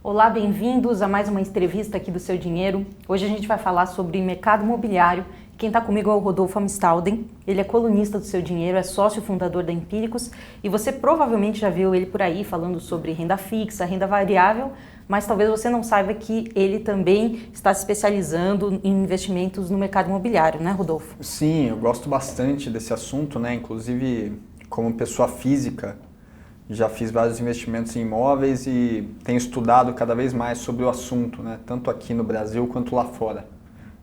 Olá, bem-vindos a mais uma entrevista aqui do Seu Dinheiro. Hoje a gente vai falar sobre mercado imobiliário. Quem está comigo é o Rodolfo Amstalden. Ele é colunista do Seu Dinheiro, é sócio fundador da Empíricos e você provavelmente já viu ele por aí falando sobre renda fixa, renda variável, mas talvez você não saiba que ele também está se especializando em investimentos no mercado imobiliário, né, Rodolfo? Sim, eu gosto bastante desse assunto, né? Inclusive, como pessoa física, já fiz vários investimentos em imóveis e tenho estudado cada vez mais sobre o assunto, né? Tanto aqui no Brasil quanto lá fora.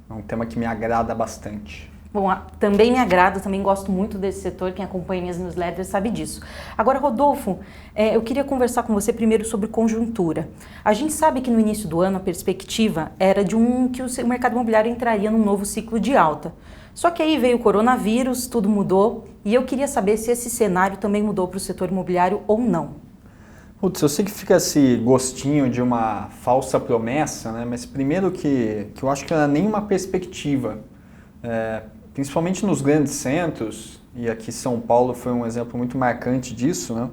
É um tema que me agrada bastante. Bom, também me agrada, também gosto muito desse setor, quem acompanha minhas newsletters sabe disso. Agora, Rodolfo, eu queria conversar com você primeiro sobre conjuntura. A gente sabe que no início do ano a perspectiva era que o mercado imobiliário entraria num novo ciclo de alta. Só que aí veio o coronavírus, tudo mudou, e eu queria saber se esse cenário também mudou para o setor imobiliário ou não. Putz, eu sei que fica esse gostinho de uma falsa promessa, né? Mas primeiro que eu acho que não é nenhuma perspectiva. Principalmente nos grandes centros, e aqui São Paulo foi um exemplo muito marcante disso, né?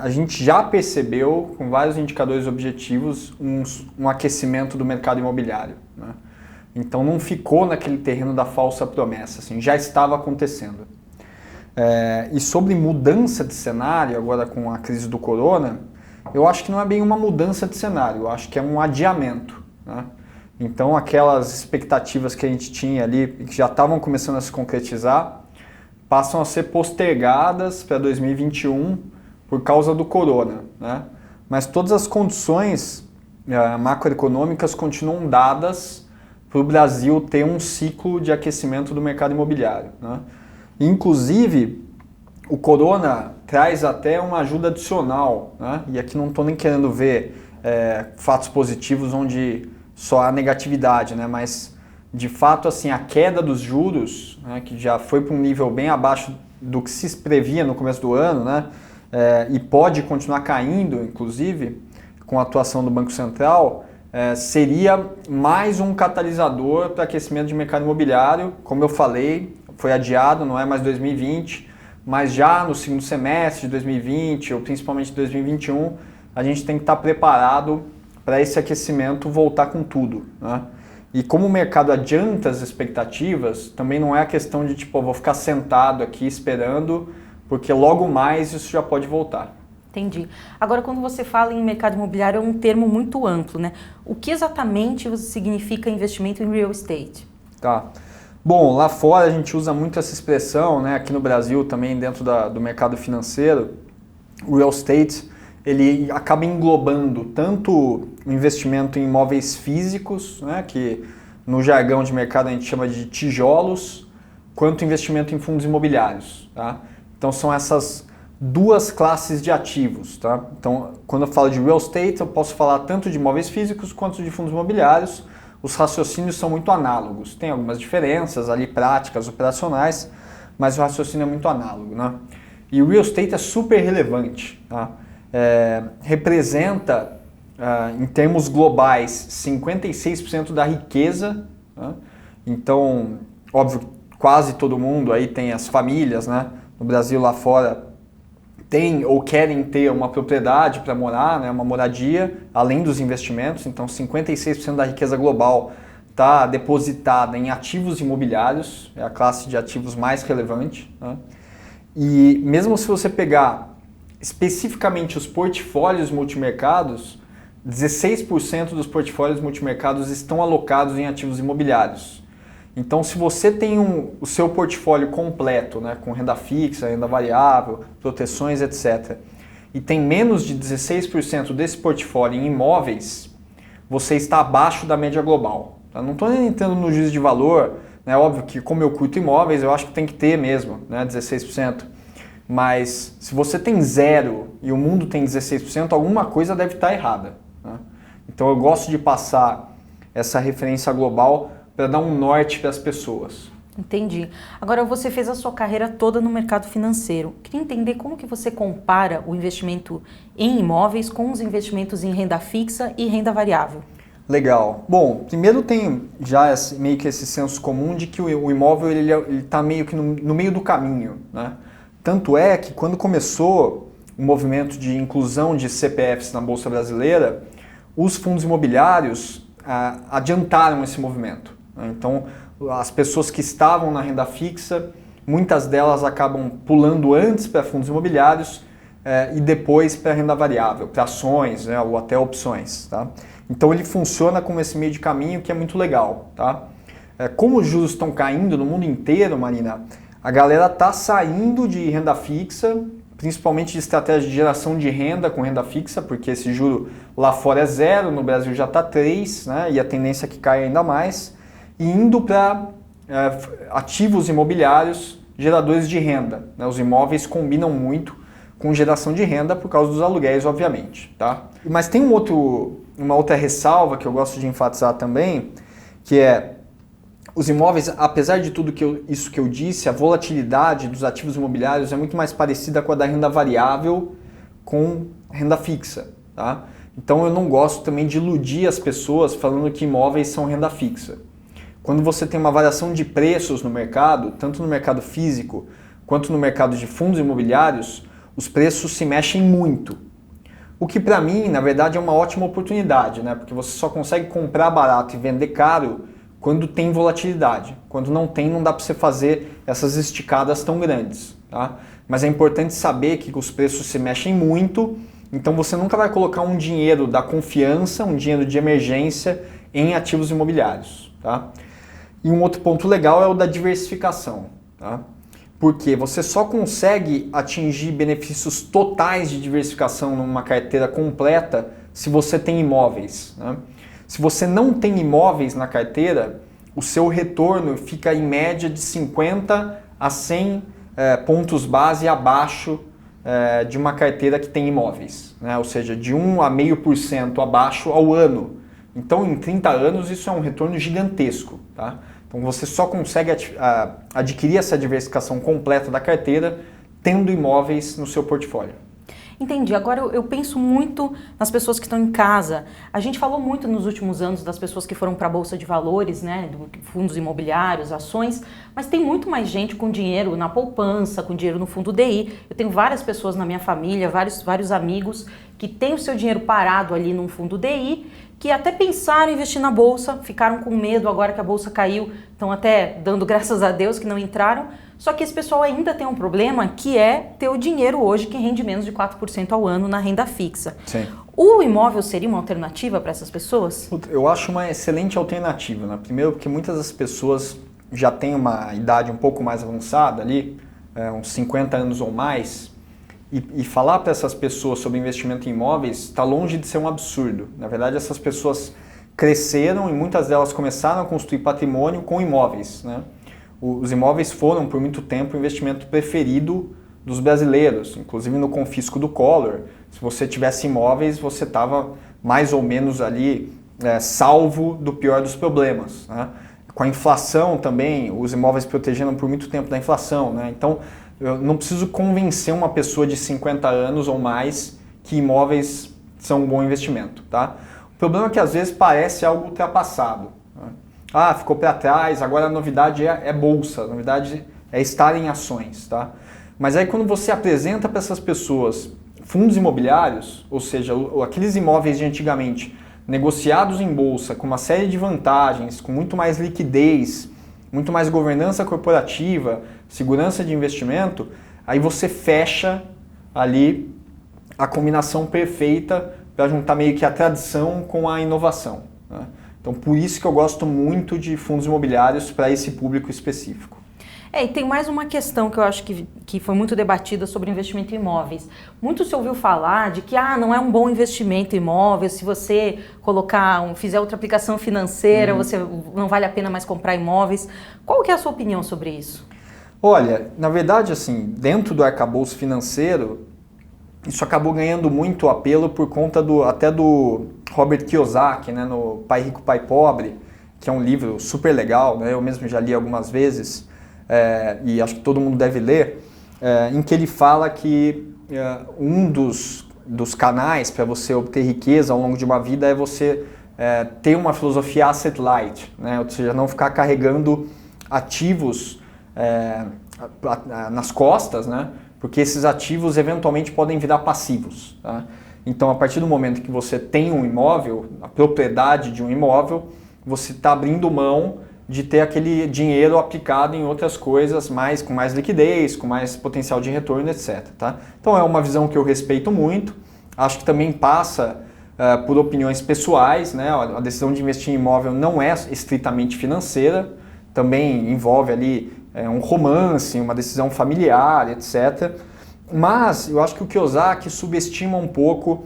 A gente já percebeu, com vários indicadores objetivos, um aquecimento do mercado imobiliário, né? Então não ficou naquele terreno da falsa promessa, assim, já estava acontecendo. E sobre mudança de cenário, agora com a crise do corona, eu acho que não é bem uma mudança de cenário, eu acho que é um adiamento, né? Então aquelas expectativas que a gente tinha ali, que já estavam começando a se concretizar, passam a ser postergadas para 2021 por causa do corona, né? Mas todas as condições macroeconômicas continuam dadas para o Brasil ter um ciclo de aquecimento do mercado imobiliário, né? Inclusive, o corona traz até uma ajuda adicional, né? E aqui não estou nem querendo ver fatos positivos onde só há negatividade, né? Mas, de fato, assim, a queda dos juros, né, que já foi para um nível bem abaixo do que se previa no começo do ano, né? E pode continuar caindo, inclusive, com a atuação do Banco Central, seria mais um catalisador para aquecimento de mercado imobiliário. Como eu falei, foi adiado, não é mais 2020, mas já no segundo semestre de 2020 ou principalmente 2021, a gente tem que estar preparado para esse aquecimento voltar com tudo, né? E como o mercado adianta as expectativas, também não é a questão de tipo, eu vou ficar sentado aqui esperando, porque logo mais isso já pode voltar. Entendi. Agora, quando você fala em mercado imobiliário, é um termo muito amplo, né? O que exatamente significa investimento em real estate? Tá. Bom, lá fora a gente usa muito essa expressão, né? Aqui no Brasil também dentro do mercado financeiro, o real estate, ele acaba englobando tanto o investimento em imóveis físicos, né? Que no jargão de mercado a gente chama de tijolos, quanto investimento em fundos imobiliários, tá? Então são essas duas classes de ativos, tá? Então, quando eu falo de real estate, eu posso falar tanto de imóveis físicos quanto de fundos imobiliários. Os raciocínios são muito análogos. Tem algumas diferenças ali, práticas, operacionais, mas o raciocínio é muito análogo, né? E o real estate é super relevante, tá? Representa, em termos globais, 56% da riqueza, né? Então, óbvio, quase todo mundo aí tem as famílias, né? No Brasil, lá fora, tem ou querem ter uma propriedade para morar, né, uma moradia, além dos investimentos. Então 56% da riqueza global está depositada em ativos imobiliários, é a classe de ativos mais relevante, né? E mesmo se você pegar especificamente os portfólios multimercados, 16% dos portfólios multimercados estão alocados em ativos imobiliários. Então, se você tem o seu portfólio completo, né, com renda fixa, renda variável, proteções, etc., e tem menos de 16% desse portfólio em imóveis, você está abaixo da média global. Tá? Não estou nem entrando no juízo de valor, né? Óbvio que como eu curto imóveis, eu acho que tem que ter mesmo, né, 16%. Mas se você tem zero e o mundo tem 16%, alguma coisa deve estar errada, né? Então eu gosto de passar essa referência global para dar um norte para as pessoas. Entendi. Agora, você fez a sua carreira toda no mercado financeiro. Queria entender como que você compara o investimento em imóveis com os investimentos em renda fixa e renda variável. Legal. Bom, primeiro tem já meio que esse senso comum de que o imóvel ele está meio que no meio do caminho, né? Tanto é que quando começou o movimento de inclusão de CPFs na Bolsa Brasileira, os fundos imobiliários adiantaram esse movimento. Então, as pessoas que estavam na renda fixa, muitas delas acabam pulando antes para fundos imobiliários e depois para renda variável, para ações, né, ou até opções. Tá? Então, ele funciona como esse meio de caminho que é muito legal. Tá? Como os juros estão caindo no mundo inteiro, Marina, a galera está saindo de renda fixa, principalmente de estratégia de geração de renda com renda fixa, porque esse juro lá fora é 0, no Brasil já está 3, né, e a tendência é que caia ainda mais, e indo para ativos imobiliários geradores de renda. Né, os imóveis combinam muito com geração de renda por causa dos aluguéis, obviamente. Tá? Mas tem uma outra ressalva que eu gosto de enfatizar também, que é os imóveis, apesar de tudo isso que eu disse, a volatilidade dos ativos imobiliários é muito mais parecida com a da renda variável com renda fixa. Tá? Então eu não gosto também de iludir as pessoas falando que imóveis são renda fixa. Quando você tem uma variação de preços no mercado, tanto no mercado físico quanto no mercado de fundos imobiliários, os preços se mexem muito. O que para mim, na verdade, é uma ótima oportunidade, né? Porque você só consegue comprar barato e vender caro quando tem volatilidade. Quando não tem, não dá para você fazer essas esticadas tão grandes. Tá? Mas é importante saber que os preços se mexem muito, então você nunca vai colocar um dinheiro da confiança, um dinheiro de emergência em ativos imobiliários. Tá? E um outro ponto legal é o da diversificação. Tá? Porque você só consegue atingir benefícios totais de diversificação numa carteira completa se você tem imóveis. Né? Se você não tem imóveis na carteira, o seu retorno fica em média de 50 a 100 pontos base abaixo de uma carteira que tem imóveis, né? Ou seja, de 1 a 0,5% abaixo ao ano. Então, em 30 anos, isso é um retorno gigantesco. Tá? Então, você só consegue adquirir essa diversificação completa da carteira tendo imóveis no seu portfólio. Entendi. Agora eu penso muito nas pessoas que estão em casa. A gente falou muito nos últimos anos das pessoas que foram para a Bolsa de Valores, né, fundos imobiliários, ações, mas tem muito mais gente com dinheiro na poupança, com dinheiro no fundo DI. Eu tenho várias pessoas na minha família, vários amigos que têm o seu dinheiro parado ali num fundo DI, que até pensaram em investir na Bolsa, ficaram com medo agora que a Bolsa caiu, estão até dando graças a Deus que não entraram. Só que esse pessoal ainda tem um problema, que é ter o dinheiro hoje que rende menos de 4% ao ano na renda fixa. Sim. O imóvel seria uma alternativa para essas pessoas? Eu acho uma excelente alternativa. Né? Primeiro porque muitas das pessoas já têm uma idade um pouco mais avançada ali, uns 50 anos ou mais, e falar para essas pessoas sobre investimento em imóveis está longe de ser um absurdo. Na verdade, essas pessoas cresceram e muitas delas começaram a construir patrimônio com imóveis, né? Os imóveis foram, por muito tempo, o investimento preferido dos brasileiros, inclusive no confisco do Collor. Se você tivesse imóveis, você estava mais ou menos ali salvo do pior dos problemas. Né? Com a inflação também, os imóveis protegeram por muito tempo da inflação. Né? Então, eu não preciso convencer uma pessoa de 50 anos ou mais que imóveis são um bom investimento. Tá? O problema é que às vezes parece algo ultrapassado. Né? Ah, ficou para trás, agora a novidade é bolsa, a novidade é estar em ações, tá? Mas aí quando você apresenta para essas pessoas fundos imobiliários, ou seja, aqueles imóveis de antigamente negociados em bolsa, com uma série de vantagens, com muito mais liquidez, muito mais governança corporativa, segurança de investimento, aí você fecha ali a combinação perfeita para juntar meio que a tradição com a inovação, né? Então, por isso que eu gosto muito de fundos imobiliários para esse público específico. E tem mais uma questão que eu acho que foi muito debatida sobre investimento em imóveis. Muito se ouviu falar de que não é um bom investimento em imóveis, se você fizer outra aplicação financeira, você não vale a pena mais comprar imóveis. Qual que é a sua opinião sobre isso? Olha, na verdade, assim, dentro do arcabouço financeiro, isso acabou ganhando muito apelo por conta até do Robert Kiyosaki, né, no Pai Rico, Pai Pobre, que é um livro super legal, né, eu mesmo já li algumas vezes, e acho que todo mundo deve ler, em que ele fala que um dos canais para você obter riqueza ao longo de uma vida é você ter uma filosofia asset light, né, ou seja, não ficar carregando ativos nas costas, né, porque esses ativos eventualmente podem virar passivos. Tá? Então, a partir do momento que você tem um imóvel, a propriedade de um imóvel, você está abrindo mão de ter aquele dinheiro aplicado em outras coisas com mais liquidez, com mais potencial de retorno, etc. Tá? Então é uma visão que eu respeito muito, acho que também passa por opiniões pessoais, né? A decisão de investir em imóvel não é estritamente financeira, também envolve ali um romance, uma decisão familiar, etc. Mas eu acho que o Kiyosaki subestima um pouco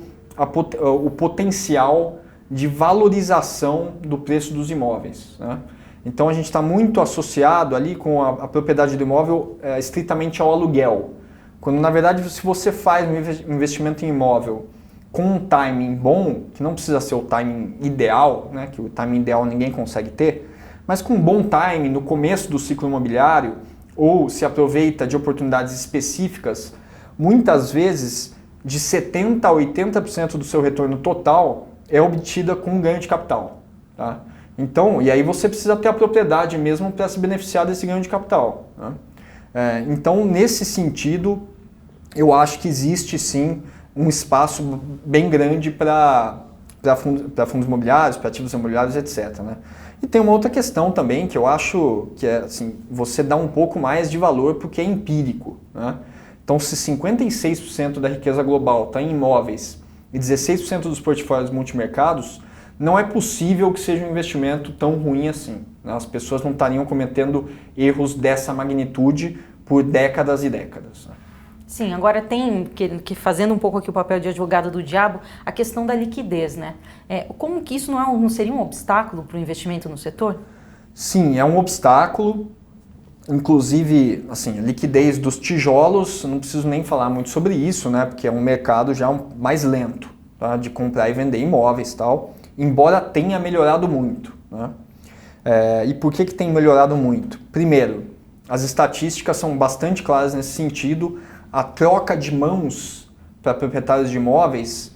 o potencial de valorização do preço dos imóveis, né? Então a gente está muito associado ali com a propriedade do imóvel estritamente ao aluguel. Quando na verdade se você faz um investimento em imóvel com um timing bom, que não precisa ser o timing ideal, né, que o timing ideal ninguém consegue ter, mas com um bom timing no começo do ciclo imobiliário, ou se aproveita de oportunidades específicas, muitas vezes de 70% a 80% do seu retorno total é obtida com ganho de capital. Tá? Então, e aí você precisa ter a propriedade mesmo para se beneficiar desse ganho de capital. Né? Então, nesse sentido, eu acho que existe sim um espaço bem grande para fundos imobiliários, para ativos imobiliários, etc. Né? E tem uma outra questão também que eu acho que é assim, você dá um pouco mais de valor porque é empírico. Né? Então, se 56% da riqueza global está em imóveis e 16% dos portfólios multimercados, não é possível que seja um investimento tão ruim assim. Né? As pessoas não estariam cometendo erros dessa magnitude por décadas e décadas. Né? Sim, agora tem, que fazendo um pouco aqui o papel de advogado do diabo, a questão da liquidez, né? Como que isso não seria um obstáculo para o investimento no setor? Sim, é um obstáculo. Inclusive, assim, a liquidez dos tijolos, não preciso nem falar muito sobre isso, né? Porque é um mercado já mais lento, tá? De comprar e vender imóveis e tal. Embora tenha melhorado muito. Né? E por que tem melhorado muito? Primeiro, as estatísticas são bastante claras nesse sentido. A troca de mãos para proprietários de imóveis,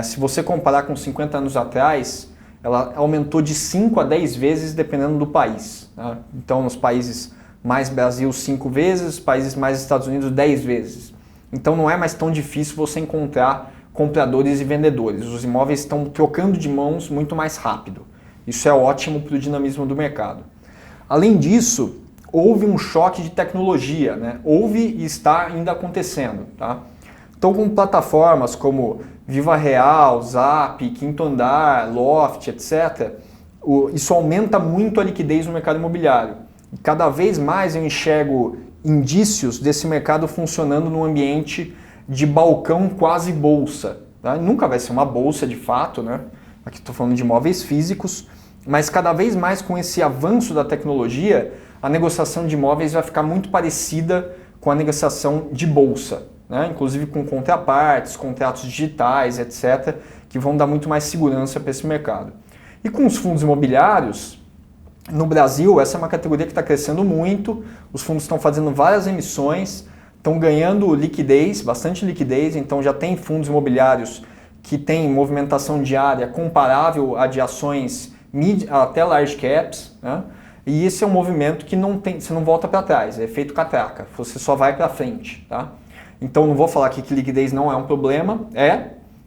se você comparar com 50 anos atrás, ela aumentou de 5 a 10 vezes dependendo do país. Tá? Então, nos países mais Brasil, 5 vezes, países mais Estados Unidos, 10 vezes. Então, não é mais tão difícil você encontrar compradores e vendedores. Os imóveis estão trocando de mãos muito mais rápido. Isso é ótimo para o dinamismo do mercado. Além disso, houve um choque de tecnologia, né? Houve e está ainda acontecendo. Tá? Então, com plataformas como Viva Real, Zap, Quinto Andar, Loft, etc., isso aumenta muito a liquidez no mercado imobiliário. E cada vez mais eu enxergo indícios desse mercado funcionando num ambiente de balcão quase bolsa. Tá? Nunca vai ser uma bolsa de fato, né? Aqui estou falando de imóveis físicos, mas cada vez mais com esse avanço da tecnologia, a negociação de imóveis vai ficar muito parecida com a negociação de bolsa, né? Inclusive com contrapartes, contratos digitais, etc., que vão dar muito mais segurança para esse mercado. E com os fundos imobiliários, no Brasil, essa é uma categoria que está crescendo muito, os fundos estão fazendo várias emissões, estão ganhando liquidez, bastante liquidez, então já tem fundos imobiliários que têm movimentação diária comparável a de ações até large caps, né? E esse é um movimento que você não volta para trás, é efeito catraca, você só vai para frente. Tá? Então não vou falar aqui que liquidez não é um problema,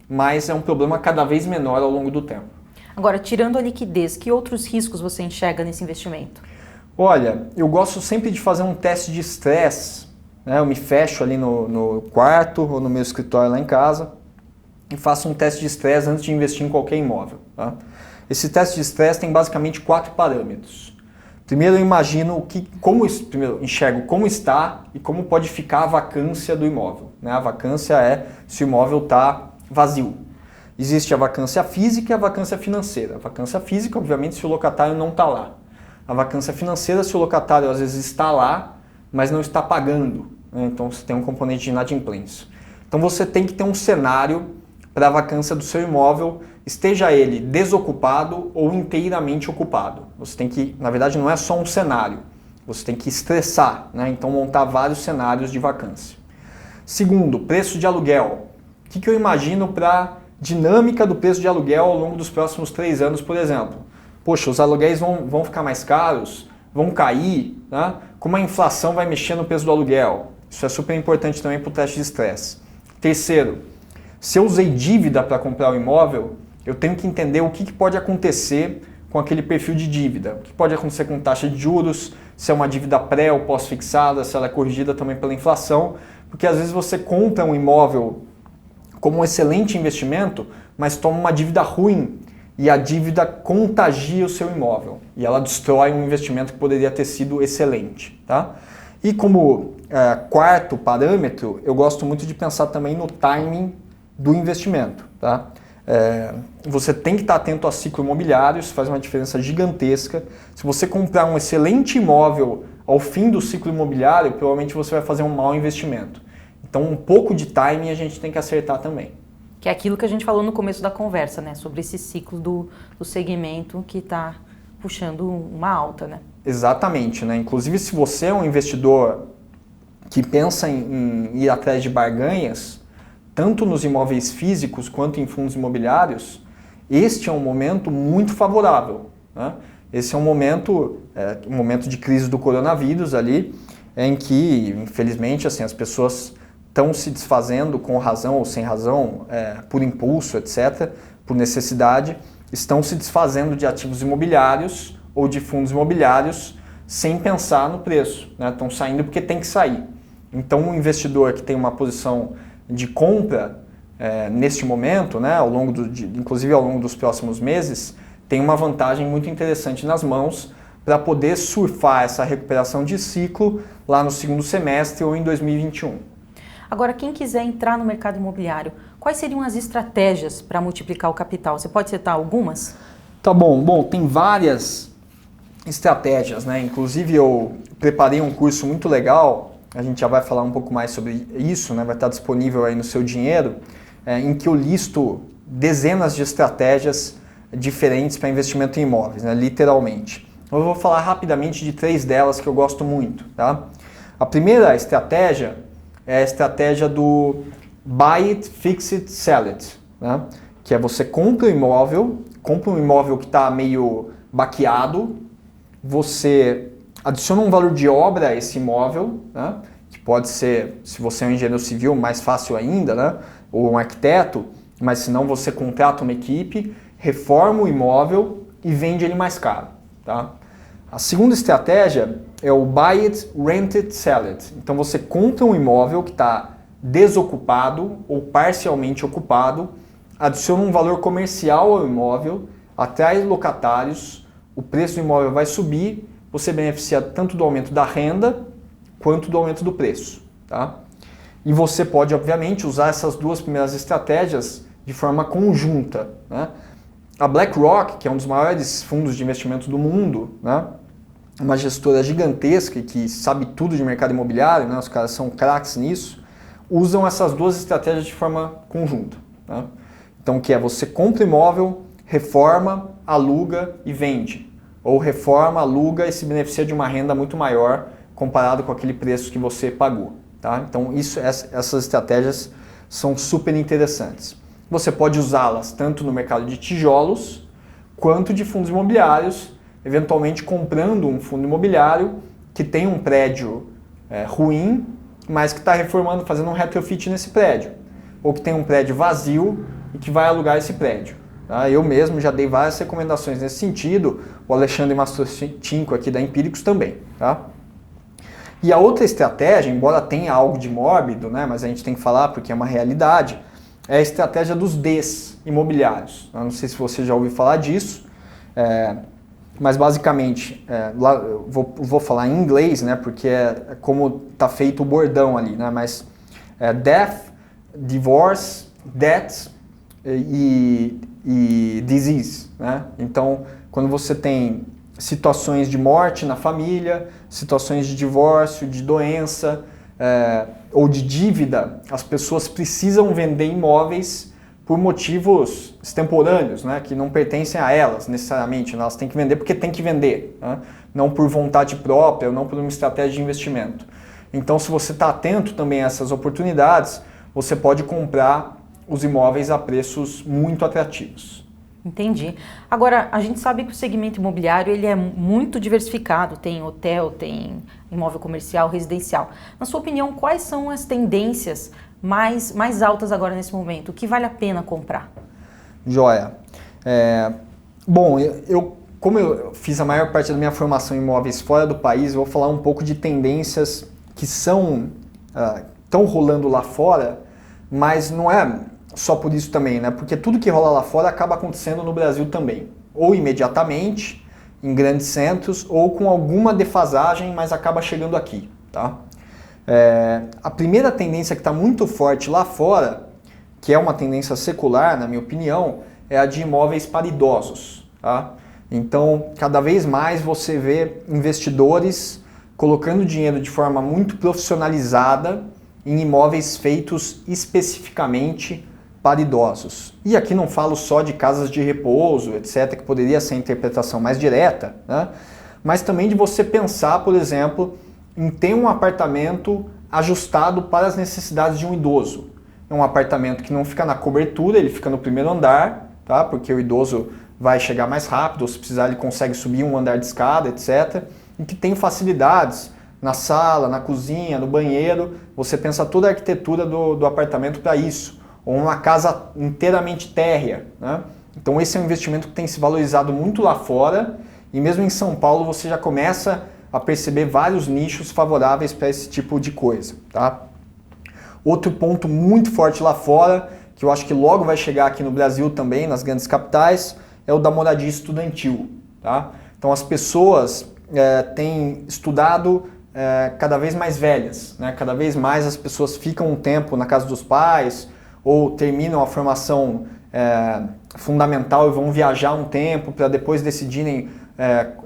mas é um problema cada vez menor ao longo do tempo. Agora, tirando a liquidez, que outros riscos você enxerga nesse investimento? Olha, eu gosto sempre de fazer um teste de estresse. Eu me fecho ali no quarto ou no meu escritório lá em casa e faço um teste de estresse antes de investir em qualquer imóvel. Tá? Esse teste de estresse tem basicamente 4 parâmetros. Primeiro eu imagino primeiro enxergo como está e como pode ficar a vacância do imóvel. A vacância é se o imóvel está vazio. Existe a vacância física e a vacância financeira. A vacância física, obviamente, se o locatário não está lá. A vacância financeira, se o locatário às vezes está lá, mas não está pagando. Então você tem um componente de inadimplência. Então você tem que ter um cenário para a vacância do seu imóvel, esteja ele desocupado ou inteiramente ocupado. Você tem que, na verdade, não é só um cenário, você tem que estressar, então montar vários cenários de vacância. Segundo, preço de aluguel. O que eu imagino para a dinâmica do preço de aluguel ao longo dos próximos 3 anos, por exemplo? Poxa, os aluguéis vão ficar mais caros, vão cair, né? Como a inflação vai mexer no preço do aluguel? Isso é super importante também para o teste de estresse. Terceiro, Se eu usei dívida para comprar o imóvel, eu tenho que entender o que pode acontecer com aquele perfil de dívida. O que pode acontecer com taxa de juros, se é uma dívida pré ou pós-fixada, se ela é corrigida também pela inflação, porque às vezes você compra um imóvel como um excelente investimento, mas toma uma dívida ruim e a dívida contagia o seu imóvel e ela destrói um investimento que poderia ter sido excelente. Tá? E como quarto parâmetro, eu gosto muito de pensar também no timing do investimento. Tá? Você tem que estar atento a ciclo imobiliário, isso faz uma diferença gigantesca. Se você comprar um excelente imóvel ao fim do ciclo imobiliário, provavelmente você vai fazer um mau investimento. Então um pouco de timing a gente tem que acertar também. Que é aquilo que a gente falou no começo da conversa, né? Sobre esse ciclo do segmento que está puxando uma alta, né? Exatamente, né? Inclusive se você é um investidor que pensa em ir atrás de barganhas, tanto nos imóveis físicos quanto em fundos imobiliários, este é um momento muito favorável. Né? Esse é um momento de crise do coronavírus ali, em que, infelizmente, assim, as pessoas estão se desfazendo com razão ou sem razão, por impulso, etc., por necessidade, estão se desfazendo de ativos imobiliários ou de fundos imobiliários sem pensar no preço. Né? Estão saindo porque tem que sair. Então, um investidor que tem uma posição de compra neste momento, né, inclusive ao longo dos próximos meses, tem uma vantagem muito interessante nas mãos para poder surfar essa recuperação de ciclo lá no segundo semestre ou em 2021. Agora, quem quiser entrar no mercado imobiliário, quais seriam as estratégias para multiplicar o capital? Você pode citar algumas? Tá bom. Bom, tem várias estratégias, né? Inclusive eu preparei um curso muito legal. A gente já vai falar um pouco mais sobre isso, né? Vai estar disponível aí no Seu Dinheiro, em que eu listo dezenas de estratégias diferentes para investimento em imóveis, né? Literalmente. Eu vou falar rapidamente de 3 delas que eu gosto muito. Tá? A primeira estratégia é a estratégia do Buy It, Fix It, Sell It. Né? Que é você compra um imóvel que está meio baqueado, você adiciona um valor de obra a esse imóvel, né? Que pode ser, se você é um engenheiro civil, mais fácil ainda, né? Ou um arquiteto, mas se não você contrata uma equipe, reforma o imóvel e vende ele mais caro. Tá? A segunda estratégia é o Buy It, Rent It, Sell It. Então você compra um imóvel que está desocupado ou parcialmente ocupado, adiciona um valor comercial ao imóvel, atrai locatários, o preço do imóvel vai subir, você beneficia tanto do aumento da renda quanto do aumento do preço. Tá? E você pode, obviamente, usar essas duas primeiras estratégias de forma conjunta. Né? A BlackRock, que é um dos maiores fundos de investimento do mundo, né? Uma gestora gigantesca que sabe tudo de mercado imobiliário, né? Os caras são craques nisso, usam essas duas estratégias de forma conjunta. Né? Então, que é você compra imóvel, reforma, aluga e vende. Ou reforma, aluga e se beneficia de uma renda muito maior comparado com aquele preço que você pagou. Tá? Então, essas estratégias são super interessantes. Você pode usá-las tanto no mercado de tijolos quanto de fundos imobiliários, eventualmente comprando um fundo imobiliário que tem um prédio ruim, mas que está reformando, fazendo um retrofit nesse prédio. Ou que tem um prédio vazio e que vai alugar esse prédio. Tá? Eu mesmo já dei várias recomendações nesse sentido, o Alexandre Mastrocinco aqui da Empíricos também. Tá? E a outra estratégia, embora tenha algo de mórbido, né, mas a gente tem que falar porque é uma realidade, é a estratégia dos Ds imobiliários. Eu não sei se você já ouviu falar disso, mas basicamente, lá eu vou falar em inglês, né, porque é como está feito o bordão ali, né, mas death, divorce, debt e disease. Né? Então, quando você tem situações de morte na família, situações de divórcio, de doença ou de dívida, as pessoas precisam vender imóveis por motivos extemporâneos, né, que não pertencem a elas necessariamente. Elas têm que vender porque têm que vender, né, não por vontade própria, ou não por uma estratégia de investimento. Então, se você está atento também a essas oportunidades, você pode comprar os imóveis a preços muito atrativos. Entendi. Agora, a gente sabe que o segmento imobiliário ele é muito diversificado, tem hotel, tem imóvel comercial, residencial. Na sua opinião, quais são as tendências mais altas agora nesse momento? O que vale a pena comprar? Joia. Bom, como eu fiz a maior parte da minha formação em imóveis fora do país, eu vou falar um pouco de tendências que estão rolando lá fora, mas não é só por isso também, né? Porque tudo que rola lá fora acaba acontecendo no Brasil também. Ou imediatamente, em grandes centros, ou com alguma defasagem, mas acaba chegando aqui, tá? A primeira tendência que está muito forte lá fora, que é uma tendência secular, na minha opinião, é a de imóveis para idosos, tá? Então, cada vez mais você vê investidores colocando dinheiro de forma muito profissionalizada em imóveis feitos especificamente para idosos. E aqui não falo só de casas de repouso, etc., que poderia ser a interpretação mais direta, né? Mas também de você pensar, por exemplo, em ter um apartamento ajustado para as necessidades de um idoso. É um apartamento que não fica na cobertura, ele fica no primeiro andar, tá? Porque o idoso vai chegar mais rápido, ou se precisar ele consegue subir um andar de escada, etc. E que tem facilidades na sala, na cozinha, no banheiro. Você pensa toda a arquitetura do apartamento para isso. Ou uma casa inteiramente térrea, né? Então esse é um investimento que tem se valorizado muito lá fora, e mesmo em São Paulo você já começa a perceber vários nichos favoráveis para esse tipo de coisa, tá? Outro ponto muito forte lá fora, que eu acho que logo vai chegar aqui no Brasil também, nas grandes capitais, é o da moradia estudantil, tá? Então as pessoas têm estudado cada vez mais velhas, né? Cada vez mais as pessoas ficam um tempo na casa dos pais, ou terminam a formação fundamental e vão viajar um tempo para depois decidirem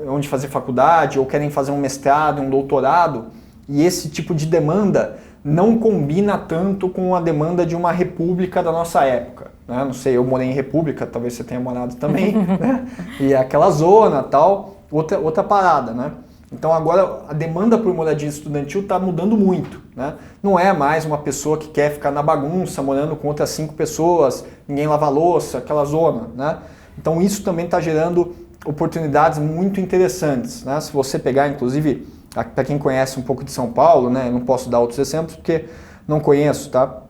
onde fazer faculdade, ou querem fazer um mestrado, um doutorado, e esse tipo de demanda não combina tanto com a demanda de uma república da nossa época, né? Não sei, eu morei em república, talvez você tenha morado também, né? E é aquela zona, tal, outra parada, né? Então agora a demanda por moradia estudantil está mudando muito, né? Não é mais uma pessoa que quer ficar na bagunça, morando com outras 5 pessoas, ninguém lava louça, aquela zona, né? Então isso também está gerando oportunidades muito interessantes, né? Se você pegar, inclusive, para quem conhece um pouco de São Paulo, né? Eu não posso dar outros exemplos porque não conheço, tá?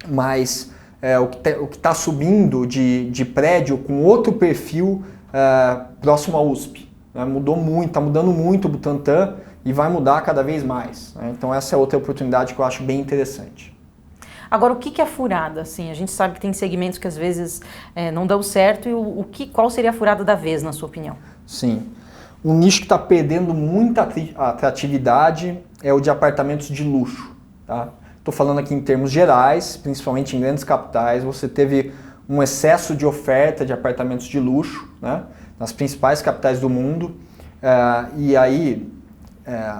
Mas o que está subindo de prédio com outro perfil próximo à USP. Mudou muito, está mudando muito o Butantã e vai mudar cada vez mais, né? Então essa é outra oportunidade que eu acho bem interessante. Agora, o que é furada? Assim, a gente sabe que tem segmentos que às vezes não dão certo, e qual seria a furada da vez, na sua opinião? Sim, um nicho que está perdendo muita atratividade é o de apartamentos de luxo, tá? Estou falando aqui em termos gerais, principalmente em grandes capitais, você teve um excesso de oferta de apartamentos de luxo, né? Nas principais capitais do mundo, e aí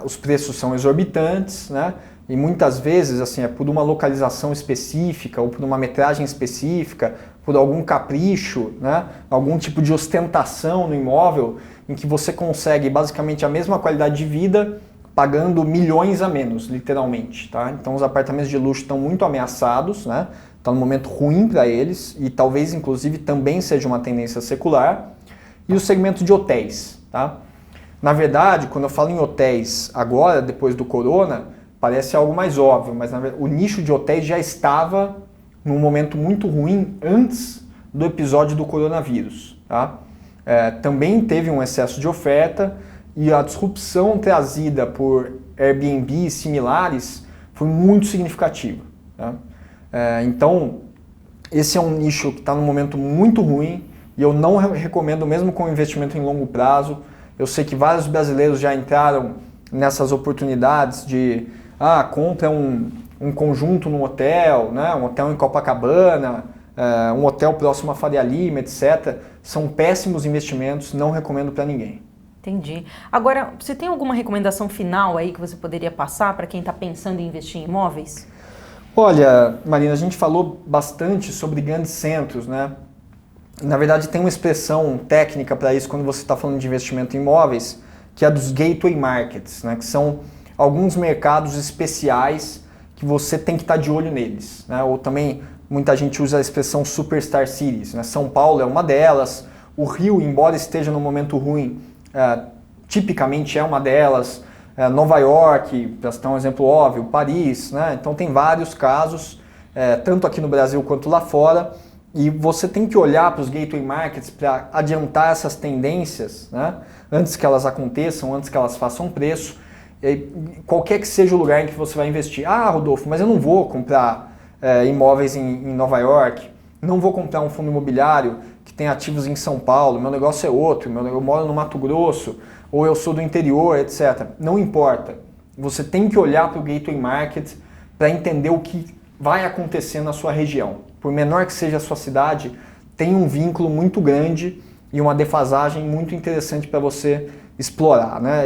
os preços são exorbitantes, né? E muitas vezes assim, é por uma localização específica ou por uma metragem específica, por algum capricho, né? Algum tipo de ostentação no imóvel em que você consegue basicamente a mesma qualidade de vida pagando milhões a menos, literalmente, tá? Então os apartamentos de luxo estão muito ameaçados, né? Está num momento ruim para eles e talvez inclusive também seja uma tendência secular. E o segmento de hotéis, tá? Na verdade, quando eu falo em hotéis agora, depois do corona, parece algo mais óbvio, mas o nicho de hotéis já estava num momento muito ruim antes do episódio do coronavírus, tá? Também teve um excesso de oferta e a disrupção trazida por Airbnb e similares foi muito significativa, tá? Então, esse é um nicho que está num momento muito ruim, e eu não recomendo mesmo com investimento em longo prazo. Eu sei que vários brasileiros já entraram nessas oportunidades de compra um conjunto num hotel, né? Um hotel em Copacabana, um hotel próximo a Faria Lima, etc. São péssimos investimentos, não recomendo para ninguém. Entendi. Agora, você tem alguma recomendação final aí que você poderia passar para quem está pensando em investir em imóveis? Olha, Marina, a gente falou bastante sobre grandes centros, né? Na verdade, tem uma expressão técnica para isso quando você está falando de investimento em imóveis, que é dos gateway markets, né? Que são alguns mercados especiais que você tem que estar de olho neles, né? Ou também, muita gente usa a expressão superstar cities, né? São Paulo é uma delas, o Rio, embora esteja num momento ruim, tipicamente é uma delas, Nova York, para citar um exemplo óbvio, Paris, né? Então tem vários casos tanto aqui no Brasil quanto lá fora. E você tem que olhar para os gateway markets para adiantar essas tendências, né? Antes que elas aconteçam, antes que elas façam preço. Qualquer que seja o lugar em que você vai investir. Ah, Rodolfo, mas eu não vou comprar imóveis em Nova York, não vou comprar um fundo imobiliário que tem ativos em São Paulo, meu negócio é outro, eu moro no Mato Grosso, ou eu sou do interior, etc. Não importa. Você tem que olhar para o gateway market para entender o que vai acontecer na sua região. Por menor que seja a sua cidade, tem um vínculo muito grande e uma defasagem muito interessante para você explorar, né?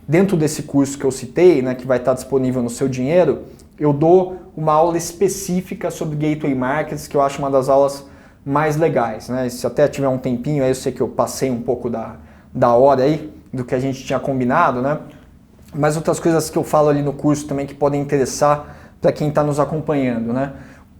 Dentro desse curso que eu citei, né, que vai estar disponível no Seu Dinheiro, eu dou uma aula específica sobre gateway markets, que eu acho uma das aulas mais legais, né? Se até tiver um tempinho, aí eu sei que eu passei um pouco da hora aí, do que a gente tinha combinado, né? Mas outras coisas que eu falo ali no curso também que podem interessar para quem está nos acompanhando, né?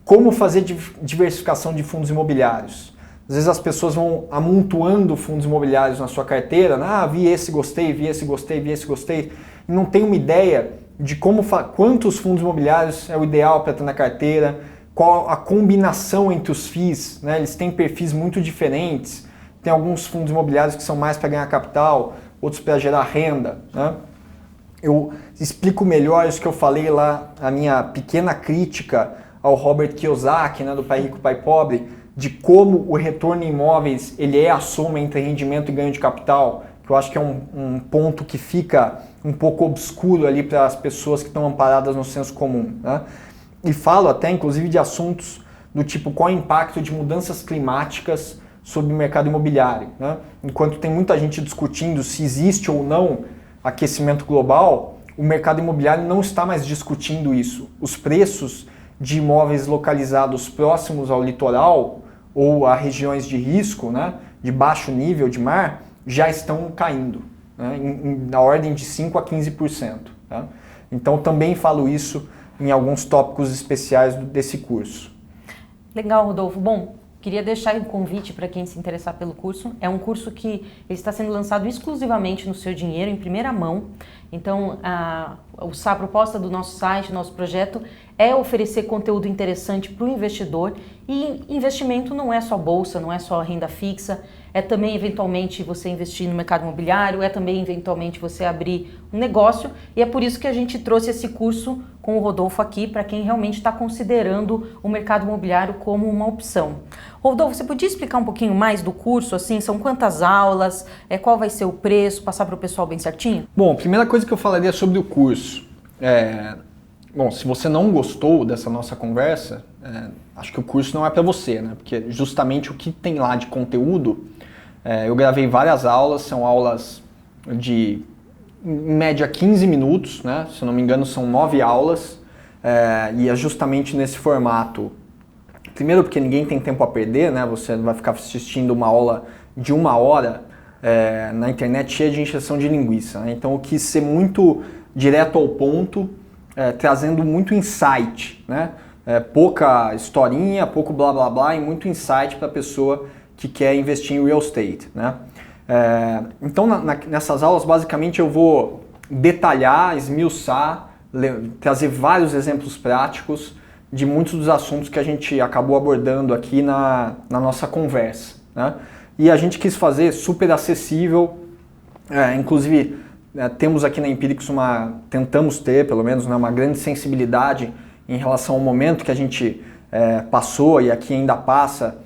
Como fazer diversificação de fundos imobiliários. Às vezes as pessoas vão amontoando fundos imobiliários na sua carteira, né? Ah, vi esse, gostei, vi esse, gostei, vi esse, gostei, e não tem uma ideia de quantos fundos imobiliários é o ideal para ter na carteira, qual a combinação entre os FIIs, né? Eles têm perfis muito diferentes, tem alguns fundos imobiliários que são mais para ganhar capital, outros para gerar renda, né? Eu explico melhor isso que eu falei lá, a minha pequena crítica ao Robert Kiyosaki, né, do Pai Rico, Pai Pobre, de como o retorno em imóveis ele é a soma entre rendimento e ganho de capital, que eu acho que é um ponto que fica um pouco obscuro ali para as pessoas que estão amparadas no senso comum, né? E falo até, inclusive, de assuntos do tipo qual é o impacto de mudanças climáticas sobre o mercado imobiliário, né? Enquanto tem muita gente discutindo se existe ou não aquecimento global, o mercado imobiliário não está mais discutindo isso. Os preços de imóveis localizados próximos ao litoral ou a regiões de risco, né, de baixo nível de mar, já estão caindo, né, na ordem de 5% a 15%. Tá? Então também falo isso em alguns tópicos especiais desse curso. Legal, Rodolfo. Bom, queria deixar um convite para quem se interessar pelo curso. É um curso que ele está sendo lançado exclusivamente no Seu Dinheiro, em primeira mão. Então, a proposta do nosso site, nosso projeto, é oferecer conteúdo interessante para o investidor. E investimento não é só bolsa, não é só renda fixa, é também eventualmente você investir no mercado imobiliário, é também eventualmente você abrir um negócio. E é por isso que a gente trouxe esse curso com o Rodolfo aqui, para quem realmente está considerando o mercado imobiliário como uma opção. Rodolfo, você podia explicar um pouquinho mais do curso? Assim, são quantas aulas, qual vai ser o preço, passar para o pessoal bem certinho? Bom, a primeira coisa que eu falaria sobre o curso bom, se você não gostou dessa nossa conversa, acho que o curso não é para você, né? Porque justamente o que tem lá de conteúdo, eu gravei várias aulas, são aulas de, em média, 15 minutos, né? Se eu não me engano, são 9 aulas, e é justamente nesse formato. Primeiro porque ninguém tem tempo a perder, né? Você vai ficar assistindo uma aula de 1 hora na internet cheia de encheção de linguiça, né? Então eu quis ser muito direto ao ponto, trazendo muito insight, né? Pouca historinha, pouco blá blá blá e muito insight para a pessoa que quer investir em real estate, né? Então nessas aulas basicamente eu vou detalhar, esmiuçar, trazer vários exemplos práticos de muitos dos assuntos que a gente acabou abordando aqui na nossa conversa, né? E a gente quis fazer super acessível, inclusive temos aqui na Empíricos tentamos ter pelo menos, né, uma grande sensibilidade em relação ao momento que a gente passou e aqui ainda passa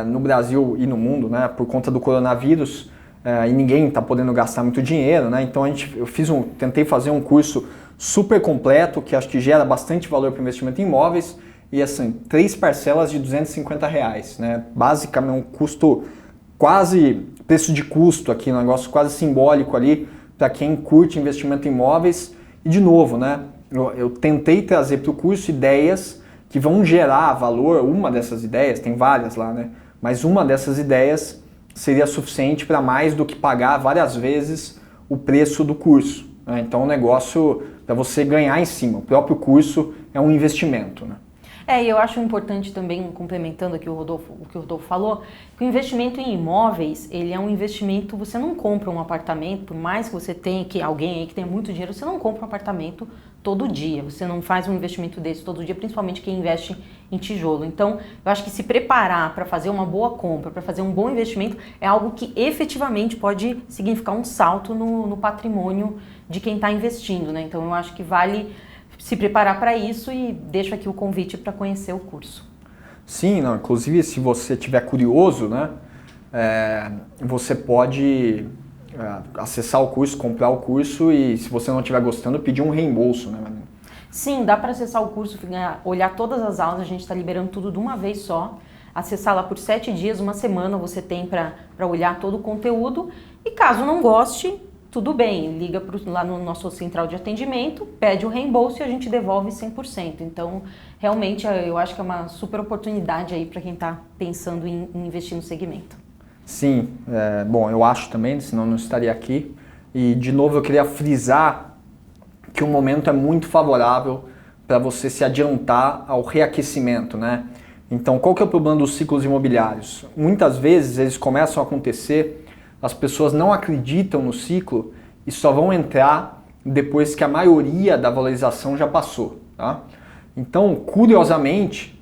no Brasil e no mundo, né, por conta do coronavírus, e ninguém está podendo gastar muito dinheiro, né? Então eu tentei fazer um curso super completo que acho que gera bastante valor para o investimento em imóveis e assim, 3 parcelas de R$250, né? Basicamente um custo quase preço de custo aqui, um negócio quase simbólico ali para quem curte investimento em imóveis. E de novo, né, eu tentei trazer para o curso ideias que vão gerar valor. Uma dessas ideias, tem várias lá, né, mas uma dessas ideias seria suficiente para mais do que pagar várias vezes o preço do curso, né? Então o negócio para você ganhar em cima, o próprio curso é um investimento, né? E eu acho importante também, complementando aqui o que o Rodolfo falou, que o investimento em imóveis, ele é um investimento, você não compra um apartamento, por mais que você tenha, que alguém aí que tenha muito dinheiro, você não compra um apartamento todo dia. Você não faz um investimento desse todo dia, principalmente quem investe em tijolo. Então, eu acho que se preparar para fazer uma boa compra, para fazer um bom investimento, é algo que efetivamente pode significar um salto no patrimônio de quem está investindo, né? Então, eu acho que vale se preparar para isso e deixo aqui o convite para conhecer o curso. Sim, não, inclusive se você estiver curioso, né, você pode acessar o curso, comprar o curso e se você não estiver gostando, pedir um reembolso, né, Marina? Sim, dá para acessar o curso, olhar todas as aulas, a gente está liberando tudo de uma vez só. Acessar lá por 7 dias, uma semana você tem para olhar todo o conteúdo e caso não goste, tudo bem, liga lá no nosso central de atendimento, pede o reembolso e a gente devolve 100%. Então, realmente, eu acho que é uma super oportunidade aí para quem está pensando em investir no segmento. Sim, bom, eu acho também, senão não estaria aqui. E, de novo, eu queria frisar que o momento é muito favorável para você se adiantar ao reaquecimento, né? Então, qual que é o problema dos ciclos imobiliários? Muitas vezes eles começam a acontecer, as pessoas não acreditam no ciclo e só vão entrar depois que a maioria da valorização já passou, tá? Então, curiosamente,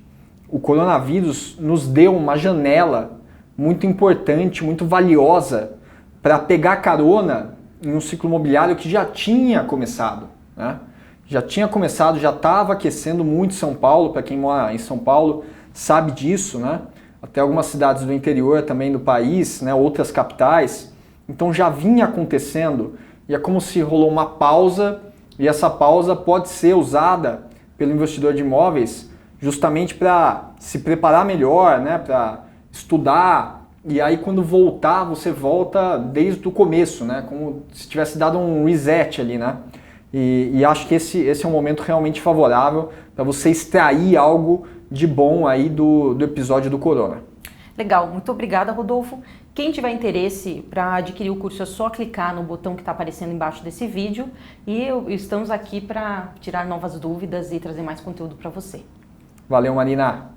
o coronavírus nos deu uma janela muito importante, muito valiosa para pegar carona em um ciclo imobiliário que já tinha começado, né? Já tinha começado, já estava aquecendo muito São Paulo, para quem mora em São Paulo sabe disso, né? Até algumas cidades do interior também do país, né? Outras capitais, então já vinha acontecendo e é como se rolou uma pausa e essa pausa pode ser usada pelo investidor de imóveis justamente para se preparar melhor, né? Para estudar e aí quando voltar você volta desde o começo, né? Como se tivesse dado um reset ali, né? E acho que esse é um momento realmente favorável para você extrair algo de bom aí do episódio do Corona. Legal, muito obrigada, Rodolfo. Quem tiver interesse para adquirir o curso é só clicar no botão que está aparecendo embaixo desse vídeo e estamos aqui para tirar novas dúvidas e trazer mais conteúdo para você. Valeu, Marina!